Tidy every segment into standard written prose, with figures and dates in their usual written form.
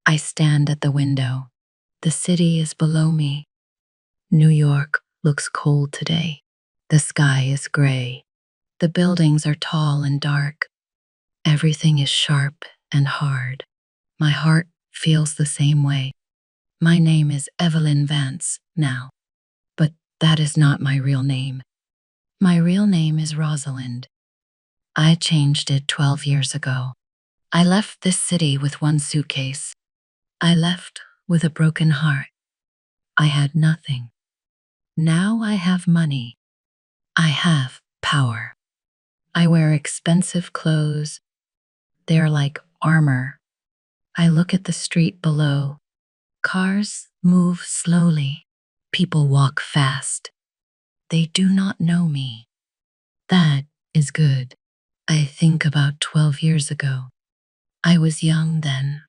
I stand at the window. The city is below me. New York looks cold today. The sky is gray. The buildings are tall and dark. Everything is sharp and hard. My heart feels the same way. My name is Evelyn Vance now, but that is not my real name. My real name is Rosalind. I changed it 12 years ago. I left this city with one suitcase. I left with a broken heart. I had nothing. Now I have money. I have power. I wear expensive clothes. They are like armor. I look at the street below. Cars move slowly. People walk fast. They do not know me. That is good. I think about 12 years ago. I was young then.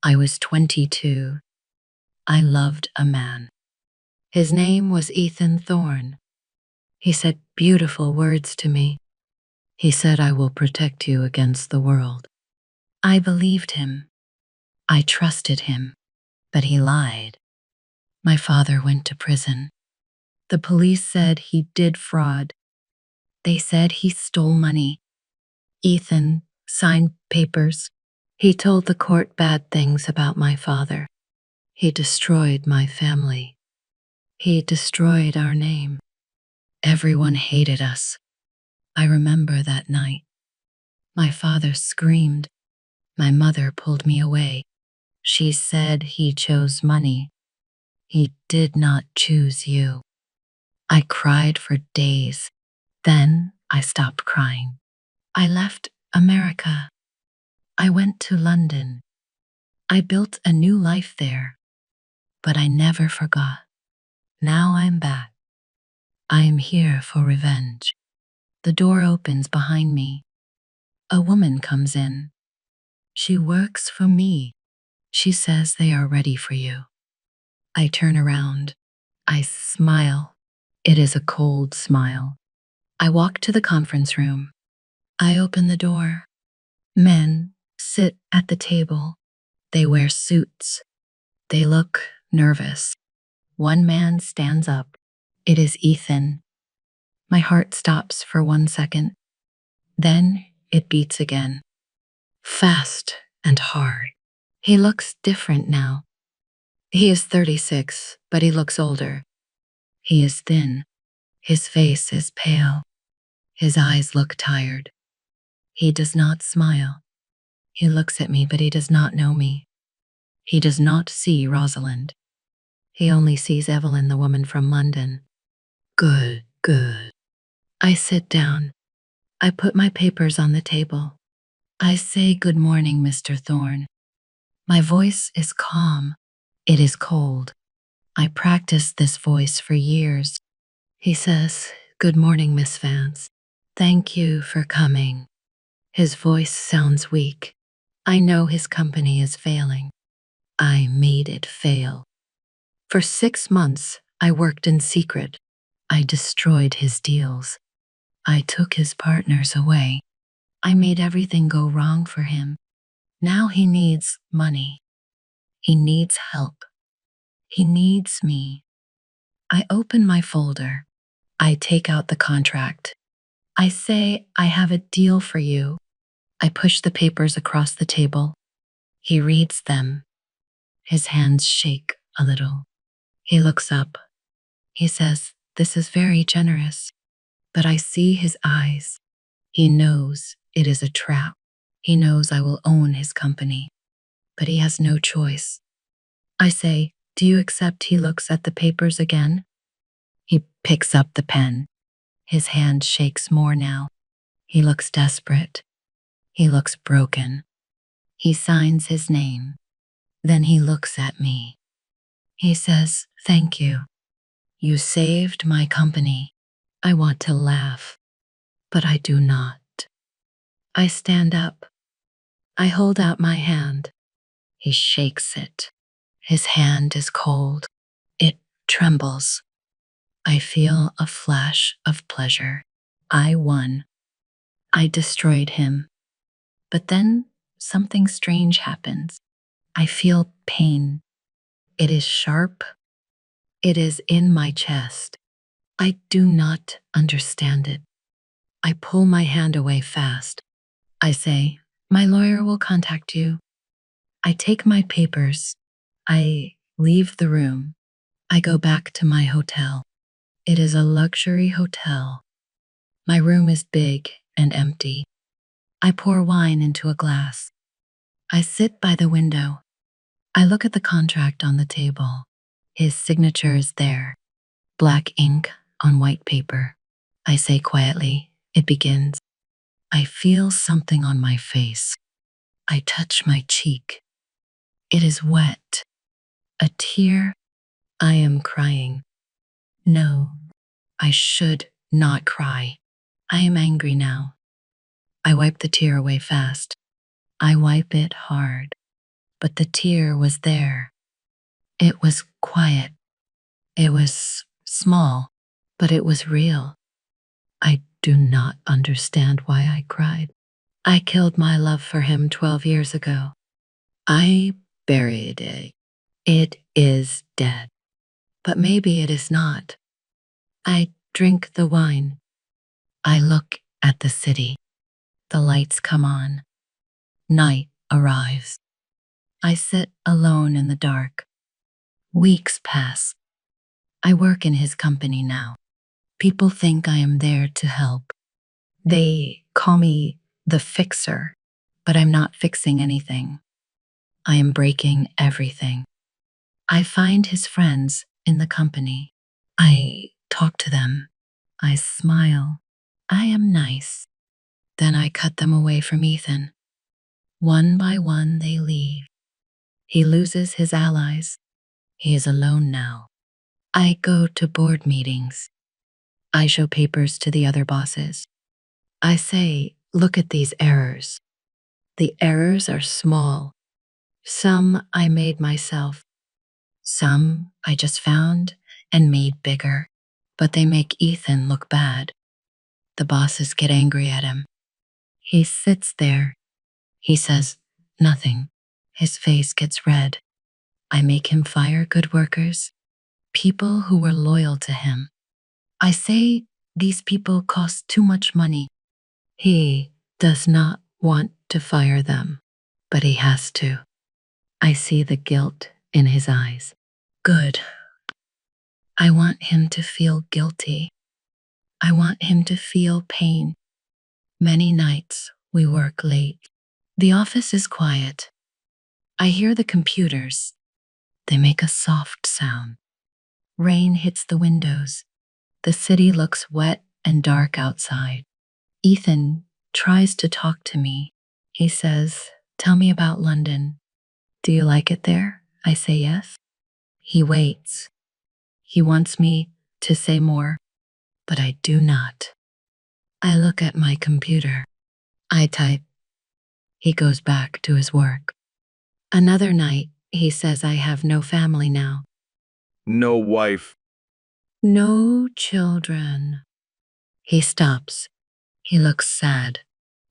I was 22. I loved a man. His name was Ethan Thorne. He said beautiful words to me. He said, "I will protect you against the world." I believed him. I trusted him, but he lied. My father went to prison. The police said he did fraud. They said he stole money. Ethan signed papers. He told the court bad things about my father. He destroyed my family. He destroyed our name. Everyone hated us. I remember that night. My father screamed. My mother pulled me away. She said he chose money. He did not choose you. I cried for days. Then I stopped crying. I left America. I went to London. I built a new life there, but I never forgot. Now I'm back. I am here for revenge. The door opens behind me. A woman comes in. She works for me. She says they are ready for you. I turn around. I smile. It is a cold smile. I walk to the conference room. I open the door. Men sit at the table. They wear suits. They look nervous. One man stands up. It is Ethan. My heart stops for 1 second. Then it beats again. Fast and hard. He looks different now. He is 36, but he looks older. He is thin. His face is pale. His eyes look tired. He does not smile. He looks at me, but he does not know me. He does not see Rosalind. He only sees Evelyn, the woman from London. Good, good. I sit down. I put my papers on the table. I say, "Good morning, Mr. Thorne." My voice is calm. It is cold. I practiced this voice for years. He says, "Good morning, Miss Vance. Thank you for coming." His voice sounds weak. I know his company is failing. I made it fail. For 6 months, I worked in secret. I destroyed his deals. I took his partners away. I made everything go wrong for him. Now he needs money. He needs help. He needs me. I open my folder. I take out the contract. I say, "I have a deal for you." I push the papers across the table. He reads them. His hands shake a little. He looks up. He says, "This is very generous." But I see his eyes. He knows it is a trap. He knows I will own his company. But he has no choice. I say, "Do you accept?" He looks at the papers again. He picks up the pen. His hand shakes more now. He looks desperate. He looks broken. He signs his name. Then he looks at me. He says, "Thank you. You saved my company." I want to laugh, but I do not. I stand up. I hold out my hand. He shakes it. His hand is cold. It trembles. I feel a flash of pleasure. I won. I destroyed him. But then something strange happens. I feel pain. It is sharp. It is in my chest. I do not understand it. I pull my hand away fast. I say, "My lawyer will contact you." I take my papers. I leave the room. I go back to my hotel. It is a luxury hotel. My room is big and empty. I pour wine into a glass. I sit by the window. I look at the contract on the table. His signature is there, black ink on white paper. I say quietly, "It begins." I feel something on my face. I touch my cheek. It is wet. A tear. I am crying. No, I should not cry. I am angry now. I wipe the tear away fast. I wipe it hard. But the tear was there. It was quiet. It was small, but it was real. I do not understand why I cried. I killed my love for him 12 years ago. I buried it. It is dead. But maybe it is not. I drink the wine. I look at the city. The lights come on. Night arrives. I sit alone in the dark. Weeks pass. I work in his company now. People think I am there to help. They call me the fixer, but I'm not fixing anything. I am breaking everything. I find his friends in the company. I talk to them. I smile. I am nice. Then I cut them away from Ethan. One by one they leave. He loses his allies. He is alone now. I go to board meetings. I show papers to the other bosses. I say, "Look at these errors." The errors are small. Some I made myself. Some I just found and made bigger. But they make Ethan look bad. The bosses get angry at him. He sits there. He says nothing. His face gets red. I make him fire good workers, people who were loyal to him. I say these people cost too much money. He does not want to fire them, but he has to. I see the guilt in his eyes. Good. I want him to feel guilty. I want him to feel pain. Many nights we work late. The office is quiet. I hear the computers. They make a soft sound. Rain hits the windows. The city looks wet and dark outside. Ethan tries to talk to me. He says, "Tell me about London. Do you like it there?" I say yes. He waits. He wants me to say more, but I do not. I look at my computer. I type. He goes back to his work. Another night, he says I have no family now. No wife. No children. He stops. He looks sad.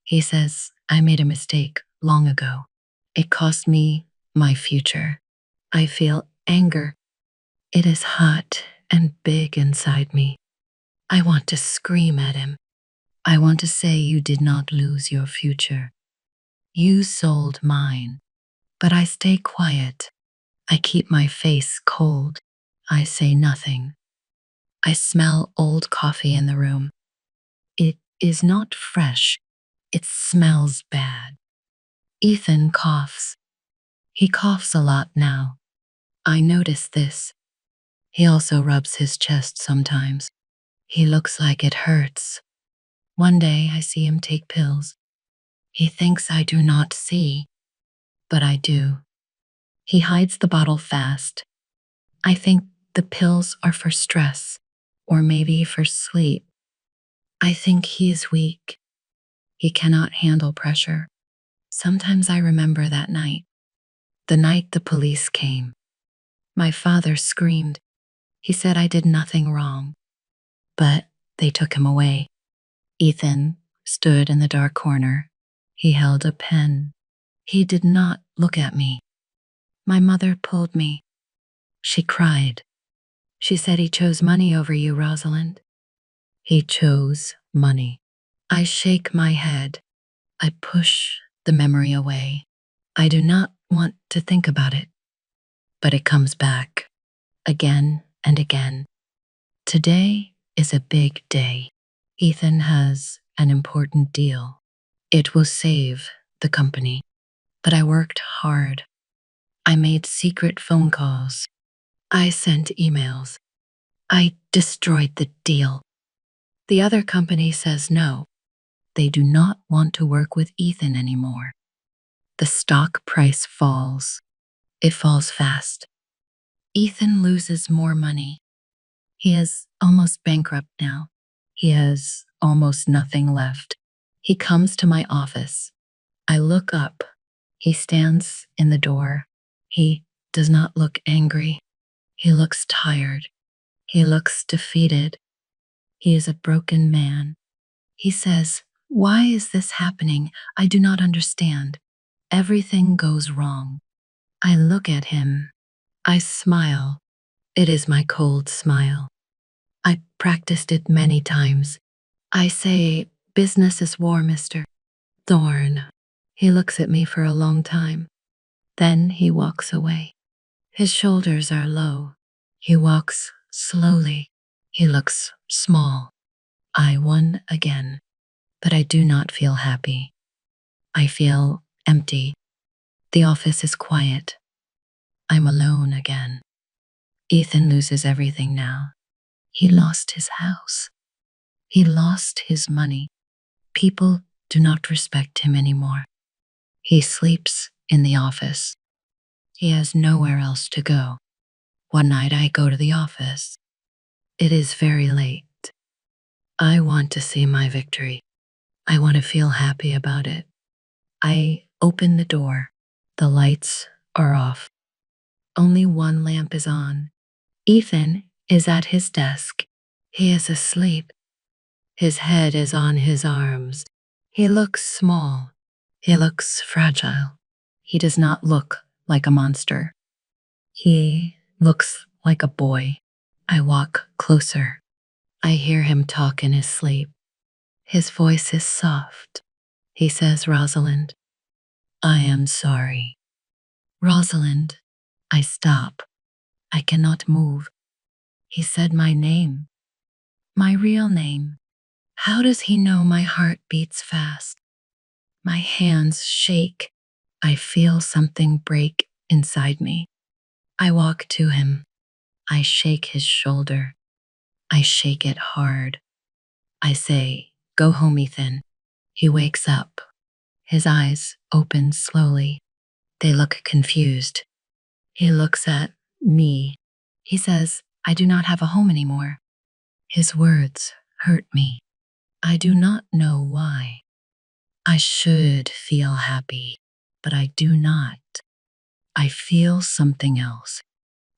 He says I made a mistake long ago. It cost me my future. I feel anger. It is hot and big inside me. I want to scream at him. I want to say you did not lose your future. You sold mine. But I stay quiet. I keep my face cold. I say nothing. I smell old coffee in the room. It is not fresh. It smells bad. Ethan coughs. He coughs a lot now. I notice this. He also rubs his chest sometimes. He looks like it hurts. One day I see him take pills. He thinks I do not see, but I do. He hides the bottle fast. I think the pills are for stress, or maybe for sleep. I think he is weak. He cannot handle pressure. Sometimes I remember that night, the night the police came. My father screamed. He said I did nothing wrong, but they took him away. Ethan stood in the dark corner. He held a pen. He did not look at me. My mother pulled me. She cried. She said he chose money over you, Rosalind. He chose money. I shake my head. I push the memory away. I do not want to think about it, but it comes back again and again. Today is a big day. Ethan has an important deal. It will save the company. But I worked hard. I made secret phone calls. I sent emails. I destroyed the deal. The other company says no. They do not want to work with Ethan anymore. The stock price falls. It falls fast. Ethan loses more money. He is almost bankrupt now. He has almost nothing left. He comes to my office. I look up. He stands in the door. He does not look angry. He looks tired. He looks defeated. He is a broken man. He says, "Why is this happening? I do not understand. Everything goes wrong." I look at him. I smile. It is my cold smile. I practiced it many times. I say, "Business is war, Mr. Thorne." He looks at me for a long time. Then he walks away. His shoulders are low. He walks slowly. He looks small. I won again, but I do not feel happy. I feel empty. The office is quiet. I'm alone again. Ethan loses everything now. He lost his house. He lost his money. People do not respect him anymore. He sleeps in the office. He has nowhere else to go. One night I go to the office. It is very late. I want to see my victory. I want to feel happy about it. I open the door. The lights are off. Only one lamp is on. Ethan is at his desk. He is asleep. His head is on his arms. He looks small. He looks fragile. He does not look like a monster. He looks like a boy. I walk closer. I hear him talk in his sleep. His voice is soft. He says, "Rosalind, I am sorry." "Rosalind." I stop. I cannot move. He said my name. My real name. How does he know my heart beats fast? My hands shake. I feel something break inside me. I walk to him. I shake his shoulder. I shake it hard. I say, "Go home, Ethan." He wakes up. His eyes open slowly. They look confused. He looks at me. He says, "I do not have a home anymore." His words hurt me. I do not know why. I should feel happy, but I do not. I feel something else.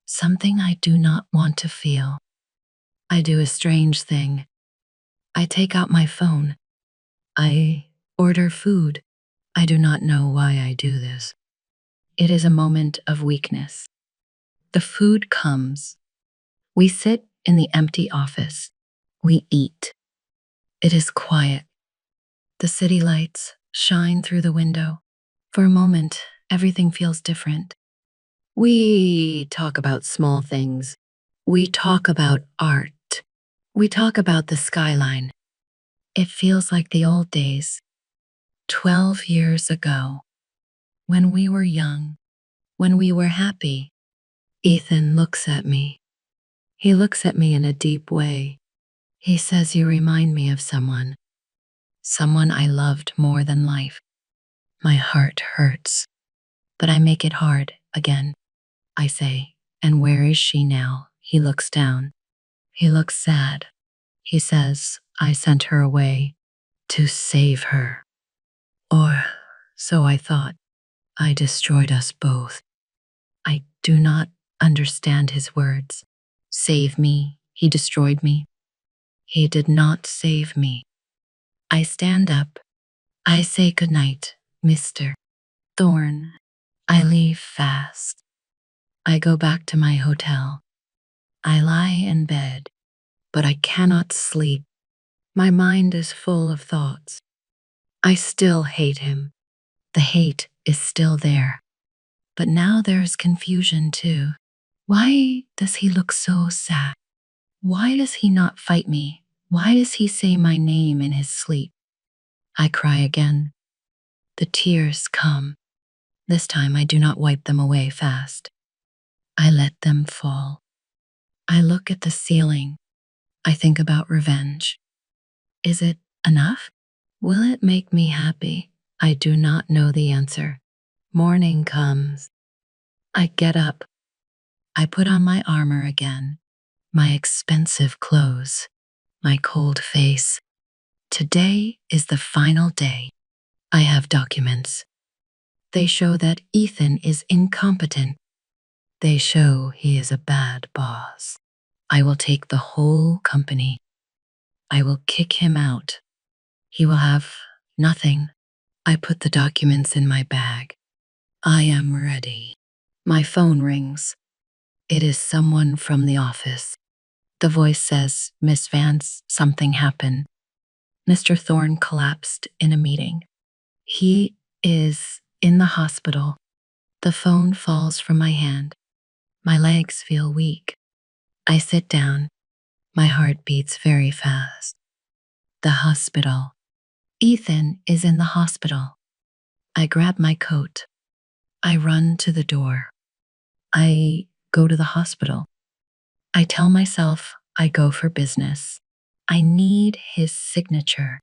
Something I do not want to feel. I do a strange thing. I take out my phone. I order food. I do not know why I do this. It is a moment of weakness. The food comes. We sit in the empty office. We eat. It is quiet. The city lights shine through the window. For a moment, everything feels different. We talk about small things. We talk about art. We talk about the skyline. It feels like the old days. 12 years ago, when we were young, when we were happy. Ethan looks at me. He looks at me in a deep way. He says, "You remind me of someone. Someone I loved more than life." My heart hurts, but I make it hard again. I say, "And where is she now?" He looks down. He looks sad. He says, "I sent her away to save her." Or so I thought. I destroyed us both. I do not understand his words. Save me. He destroyed me. He did not save me. I stand up. I say goodnight, Mr. Thorne. I leave fast. I go back to my hotel. I lie in bed, but I cannot sleep. My mind is full of thoughts. I still hate him. The hate is still there. But now there's confusion too. Why does he look so sad? Why does he not fight me? Why does he say my name in his sleep? I cry again. The tears come. This time I do not wipe them away fast. I let them fall. I look at the ceiling. I think about revenge. Is it enough? Will it make me happy? I do not know the answer. Morning comes. I get up. I put on my armor again, my expensive clothes, my cold face. Today is the final day. I have documents. They show that Ethan is incompetent. They show he is a bad boss. I will take the whole company. I will kick him out. He will have nothing. I put the documents in my bag. I am ready. My phone rings. It is someone from the office. The voice says, "Miss Vance, something happened. Mr. Thorne collapsed in a meeting. He is in the hospital." The phone falls from my hand. My legs feel weak. I sit down. My heart beats very fast. The hospital. Ethan is in the hospital. I grab my coat. I run to the door. I go to the hospital. I tell myself I go for business. I need his signature.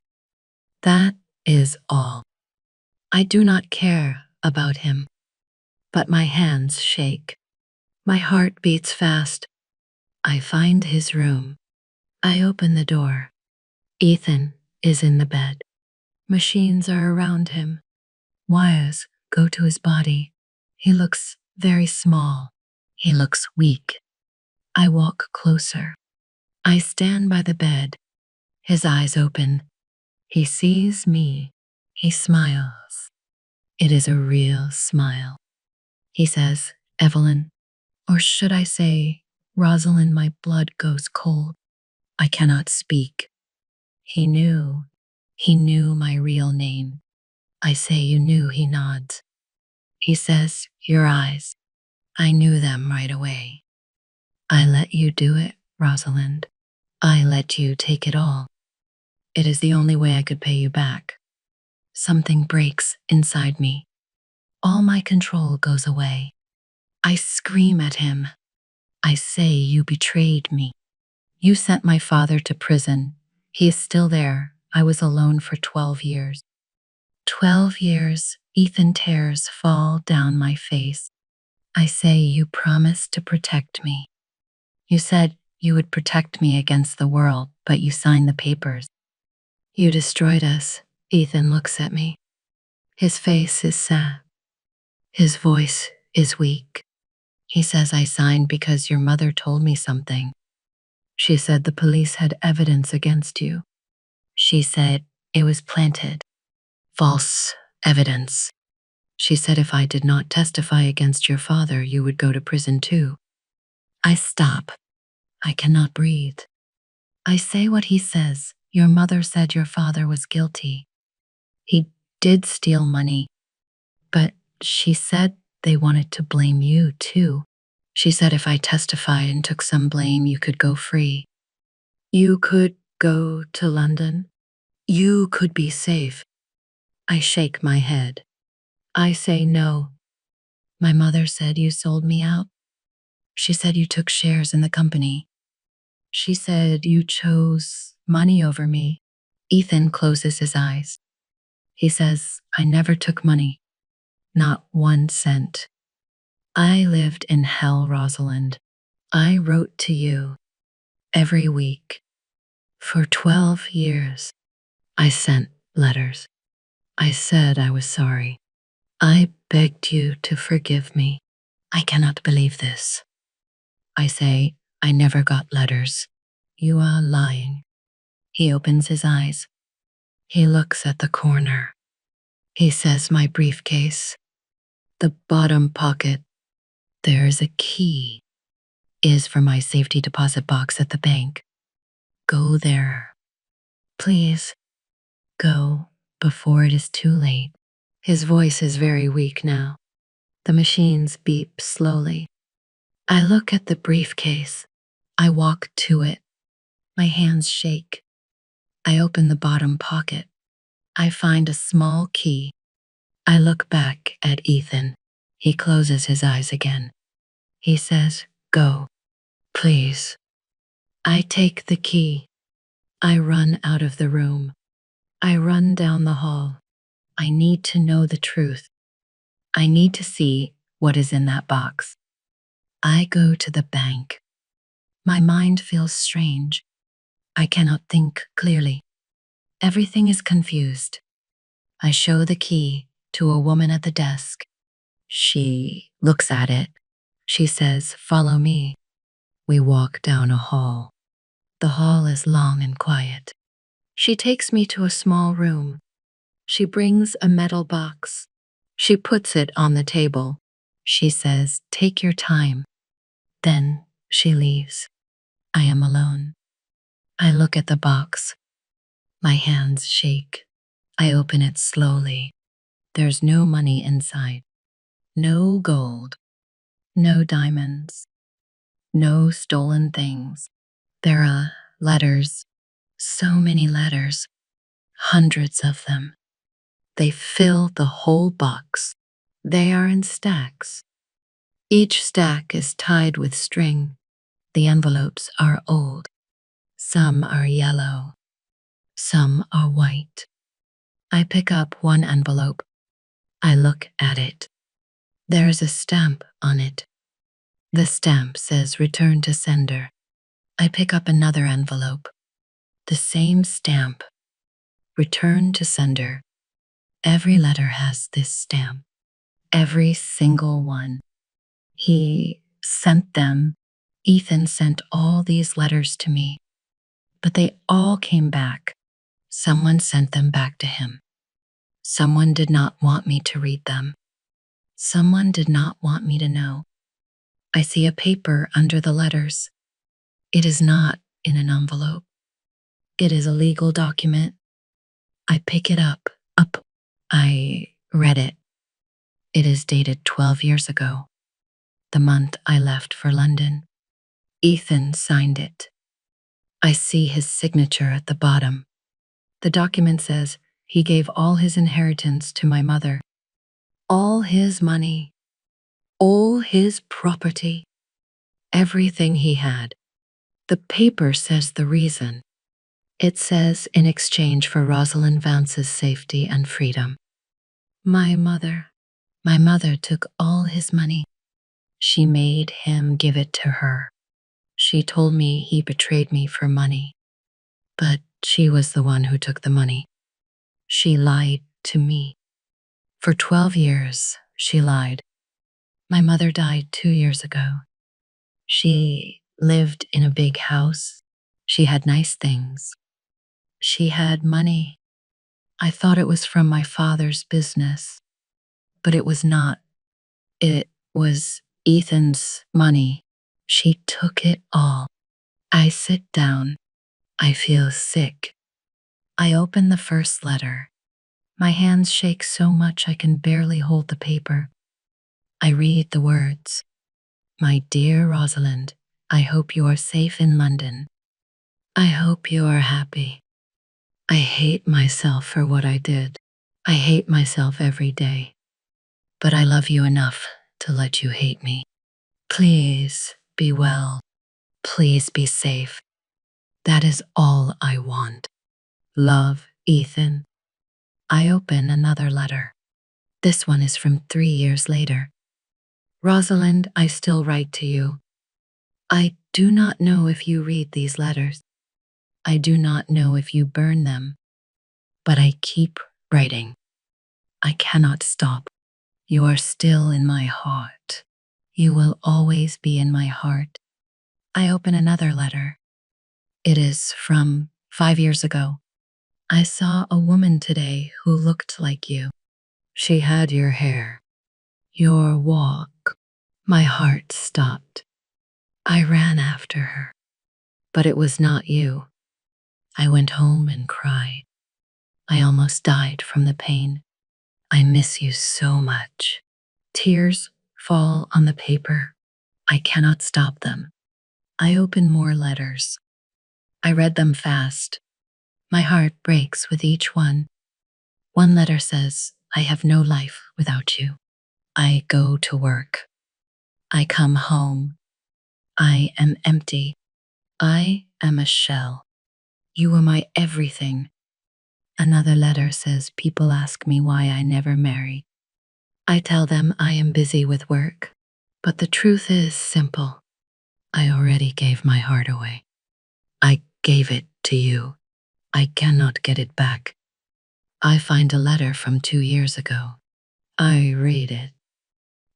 That is all. I do not care about him, but my hands shake. My heart beats fast. I find his room. I open the door. Ethan is in the bed. Machines are around him. Wires go to his body. He looks very small. He looks weak. I walk closer. I stand by the bed. His eyes open. He sees me. He smiles. It is a real smile. He says, "Evelyn," or should I say, "Rosalind," my blood goes cold. I cannot speak. He knew. He knew my real name. I say, "You knew," he nods. He says, "Your eyes." I knew them right away. "I let you do it, Rosalind. I let you take it all. It is the only way I could pay you back." Something breaks inside me. All my control goes away. I scream at him. I say, "You betrayed me. You sent my father to prison. He is still there. I was alone for 12 years. 12 years, Ethan tears fall down my face. I say, "You promised to protect me. You said you would protect me against the world, but you signed the papers. You destroyed us." Ethan looks at me. His face is sad. His voice is weak. He says, "I signed because your mother told me something. She said the police had evidence against you. She said it was planted. False evidence. She said if I did not testify against your father, you would go to prison too." I stop. I cannot breathe. I say what he says. "Your mother said your father was guilty. He did steal money, but she said they wanted to blame you too. She said if I testified and took some blame, you could go free. You could go to London. You could be safe." I shake my head. I say no. My mother said you sold me out. She said you took shares in the company. She said you chose money over me. Ethan closes his eyes. He says, "I never took money. Not 1 cent. I lived in hell, Rosalind. I wrote to you every week. For 12 years, I sent letters. I said I was sorry. I begged you to forgive me. I cannot believe this." I say, "I never got letters. You are lying." He opens his eyes. He looks at the corner. He says, "My briefcase. The bottom pocket. There's a key. Is for my safety deposit box at the bank. Go there. Please, go before it is too late. His voice is very weak now. The machines beep slowly. I look at the briefcase. I walk to it. My hands shake. I open the bottom pocket. I find a small key. I look back at Ethan. He closes his eyes again. He says, "Go, please." I take the key. I run out of the room. I run down the hall. I need to know the truth. I need to see what is in that box. I go to the bank. My mind feels strange. I cannot think clearly. Everything is confused. I show the key to a woman at the desk. She looks at it. She says, "Follow me." We walk down a hall. The hall is long and quiet. She takes me to a small room. She brings a metal box. She puts it on the table. She says, "Take your time." Then she leaves. I am alone. I look at the box. My hands shake. I open it slowly. There's no money inside. No gold. No diamonds. No stolen things. There are letters. So many letters. Hundreds of them. They fill the whole box. They are in stacks. Each stack is tied with string. The envelopes are old. Some are yellow. Some are white. I pick up one envelope. I look at it. There is a stamp on it. The stamp says "Return to sender." I pick up another envelope. The same stamp. "Return to sender." Every letter has this stamp. Every single one. He sent them. Ethan sent all these letters to me. But they all came back. Someone sent them back to him. Someone did not want me to read them. Someone did not want me to know. I see a paper under the letters. It is not in an envelope. It is a legal document. I pick it up. I read it. It is dated 12 years ago, the month I left for London. Ethan signed it. I see his signature at the bottom. The document says he gave all his inheritance to my mother. All his money. All his property. Everything he had. The paper says the reason. It says in exchange for Rosalind Vance's safety and freedom. My mother took all his money. She made him give it to her. She told me he betrayed me for money. But she was the one who took the money. She lied to me. For 12 years, she lied. My mother died 2 years ago. She lived in a big house. She had nice things. She had money. I thought it was from my father's business, but it was not. It was Ethan's money. She took it all. I sit down. I feel sick. I open the first letter. My hands shake so much I can barely hold the paper. I read the words. My dear Rosalind, I hope you are safe in London. I hope you are happy. I hate myself for what I did. I hate myself every day. But I love you enough to let you hate me. Please be well. Please be safe. That is all I want. Love, Ethan. I open another letter. This one is from 3 years later. Rosalind, I still write to you. I do not know if you read these letters. I do not know if you burn them. But I keep writing. I cannot stop. You are still in my heart. You will always be in my heart. I open another letter. It is from 5 years ago. I saw a woman today who looked like you. She had your hair, your walk. My heart stopped. I ran after her. But it was not you. I went home and cried. I almost died from the pain. I miss you so much. Tears fall on the paper. I cannot stop them. I open more letters. I read them fast. My heart breaks with each one. One letter says, I have no life without you. I go to work. I come home. I am empty. I am a shell. You were my everything. Another letter says people ask me why I never married. I tell them I am busy with work. But the truth is simple. I already gave my heart away. I gave it to you. I cannot get it back. I find a letter from 2 years ago. I read it.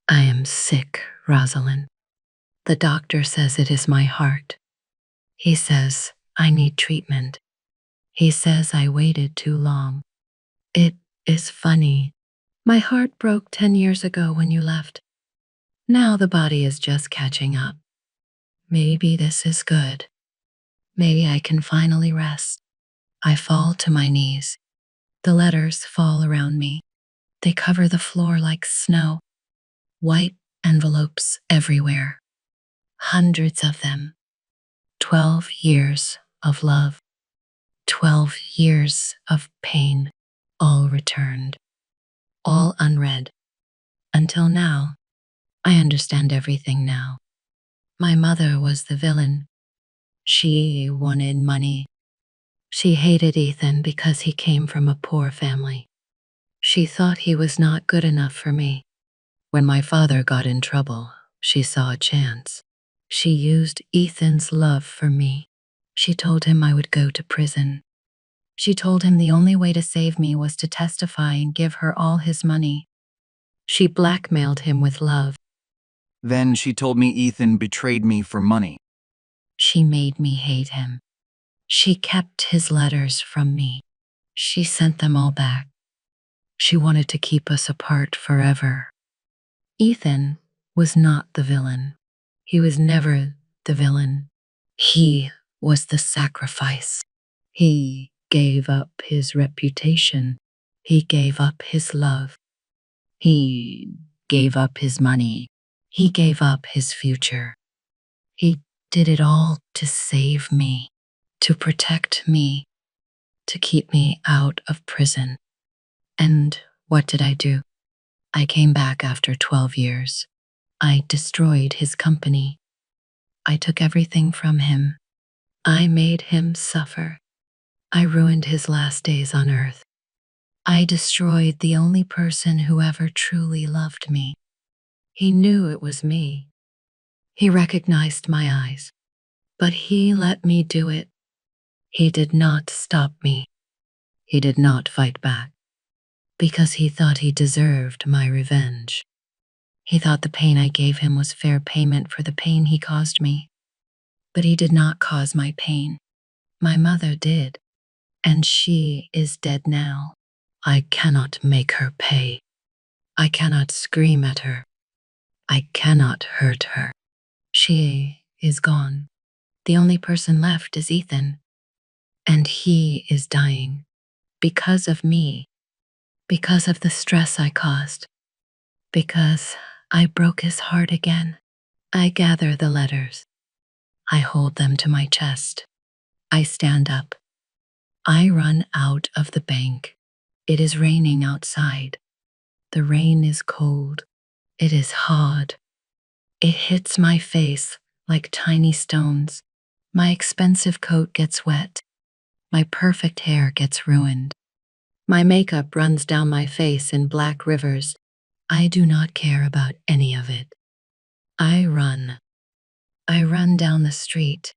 I am sick, Rosalind. The doctor says it is my heart. He says I need treatment. He says I waited too long. It is funny. My heart broke 10 years ago when you left. Now the body is just catching up. Maybe this is good. Maybe I can finally rest. I fall to my knees. The letters fall around me. They cover the floor like snow. White envelopes everywhere. Hundreds of them. 12 years of love. 12 years of pain. All returned. All unread. Until now. I understand everything now. My mother was the villain. She wanted money. She hated Ethan because he came from a poor family. She thought he was not good enough for me. When my father got in trouble, she saw a chance. She used Ethan's love for me. She told him I would go to prison. She told him the only way to save me was to testify and give her all his money. She blackmailed him with love. Then she told me Ethan betrayed me for money. She made me hate him. She kept his letters from me. She sent them all back. She wanted to keep us apart forever. Ethan was not the villain. He was never the villain. He was the sacrifice. He gave up his reputation. He gave up his love. He gave up his money. He gave up his future. He did it all to save me, to protect me, to keep me out of prison. And what did I do? I came back after 12 years. I destroyed his company. I took everything from him. I made him suffer. I ruined his last days on earth. I destroyed the only person who ever truly loved me. He knew it was me. He recognized my eyes. But he let me do it. He did not stop me. He did not fight back. Because he thought he deserved my revenge. He thought the pain I gave him was fair payment for the pain he caused me. But he did not cause my pain. My mother did. And she is dead now. I cannot make her pay. I cannot scream at her. I cannot hurt her. She is gone. The only person left is Ethan. And he is dying. Because of me. Because of the stress I caused. Because I broke his heart again. I gather the letters. I hold them to my chest. I stand up. I run out of the bank. It is raining outside. The rain is cold. It is hard. It hits my face like tiny stones. My expensive coat gets wet. My perfect hair gets ruined. My makeup runs down my face in black rivers. I do not care about any of it. I run. I run down the street.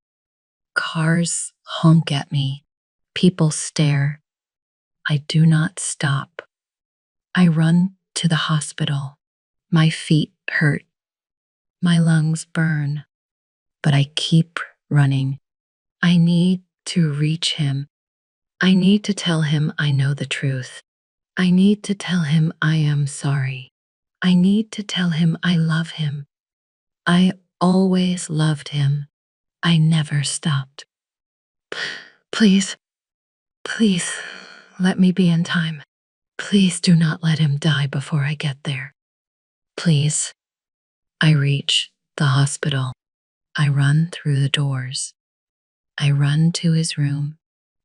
Cars honk at me. People stare. I do not stop. I run to the hospital. My feet hurt. My lungs burn. But I keep running. I need to reach him. I need to tell him I know the truth. I need to tell him I am sorry. I need to tell him I love him. I always loved him. I never stopped. Please, please, let me be in time. Please do not let him die before I get there. Please. I reach the hospital. I run through the doors. I run to his room.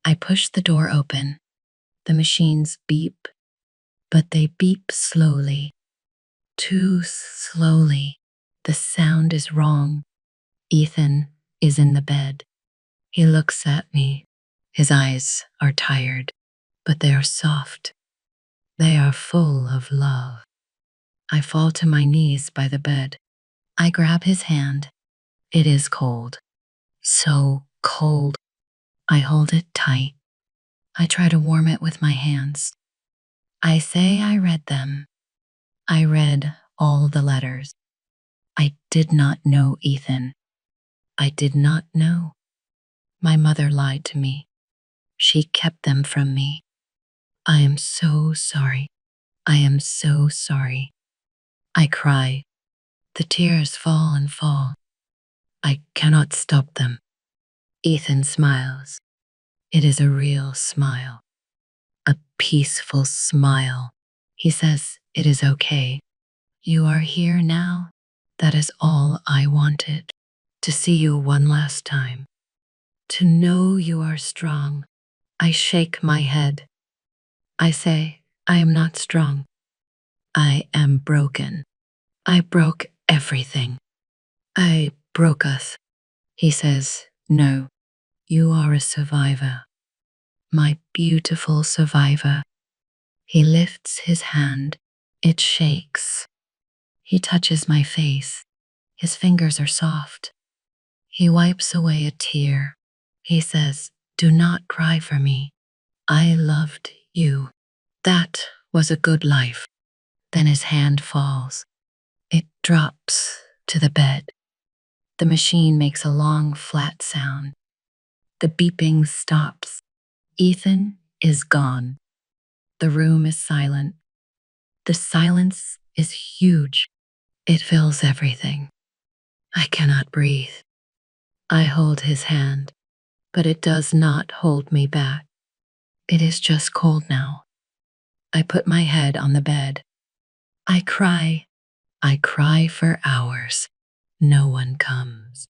I push the door open. The machines beep, but they beep slowly, too slowly. The sound is wrong. Ethan is in the bed. He looks at me. His eyes are tired, but they are soft. They are full of love. I fall to my knees by the bed. I grab his hand. It is cold. So cold. I hold it tight. I try to warm it with my hands. I say I read them. I read all the letters. I did not know Ethan. I did not know. My mother lied to me. She kept them from me. I am so sorry. I am so sorry. I cry. The tears fall and fall. I cannot stop them. Ethan smiles. It is a real smile. A peaceful smile. He says, "It is okay. You are here now. That is all I wanted. To see you one last time. To know you are strong." I shake my head. I say, "I am not strong. I am broken. I broke everything. I broke us." He says, "No, you are a survivor. My beautiful survivor." He lifts his hand. It shakes. He touches my face. His fingers are soft. He wipes away a tear. He says, "Do not cry for me. I loved you. That was a good life." Then his hand falls. It drops to the bed. The machine makes a long, flat sound. The beeping stops. Ethan is gone. The room is silent. The silence is huge. It fills everything. I cannot breathe. I hold his hand, but it does not hold me back. It is just cold now. I put my head on the bed. I cry. I cry for hours. No one comes.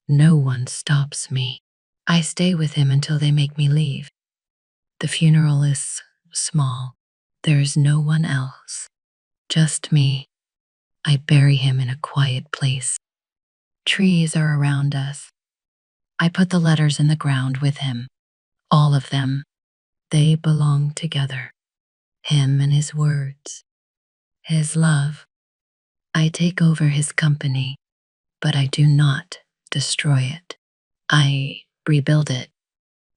No one stops me. I stay with him until they make me leave. The funeral is small. There is no one else. Just me. I bury him in a quiet place. Trees are around us. I put the letters in the ground with him. All of them. They belong together. Him and his words. His love. I take over his company, but I do not destroy it. I rebuild it.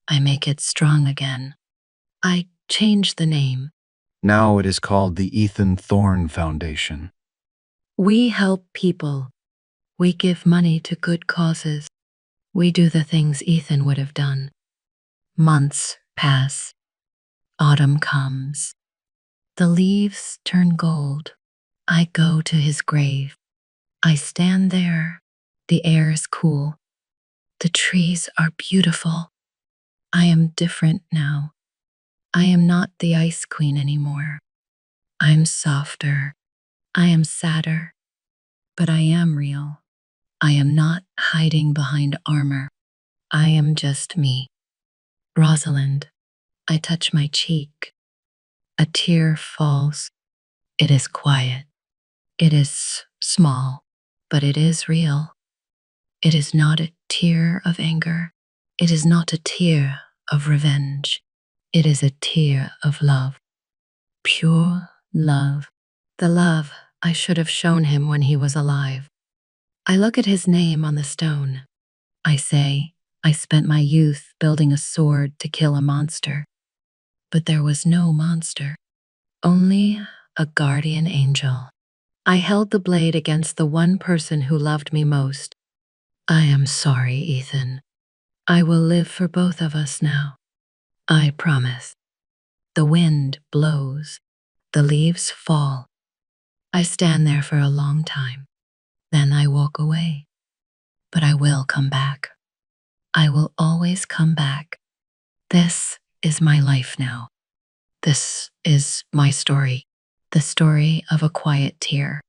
I make it strong again. I change the name. Now it is called the Ethan Thorne Foundation. We help people. We give money to good causes. We do the things Ethan would have done. Months pass. Autumn comes. The leaves turn gold. I go to his grave. I stand there. The air is cool. The trees are beautiful. I am different now. I am not the ice queen anymore. I'm softer. I am sadder. But I am real. I am not hiding behind armor. I am just me. Rosalind, I touch my cheek. A tear falls. It is quiet. It is small, but it is real. It is not a tear of anger. It is not a tear of revenge. It is a tear of love. Pure love. The love I should have shown him when he was alive. I look at his name on the stone. I say, I spent my youth building a sword to kill a monster. But there was no monster, only a guardian angel. I held the blade against the one person who loved me most. I am sorry, Ethan. I will live for both of us now. I promise. The wind blows. The leaves fall. I stand there for a long time. Then I walk away. But I will come back. I will always come back. This is my life now. This is my story. The story of a quiet tear.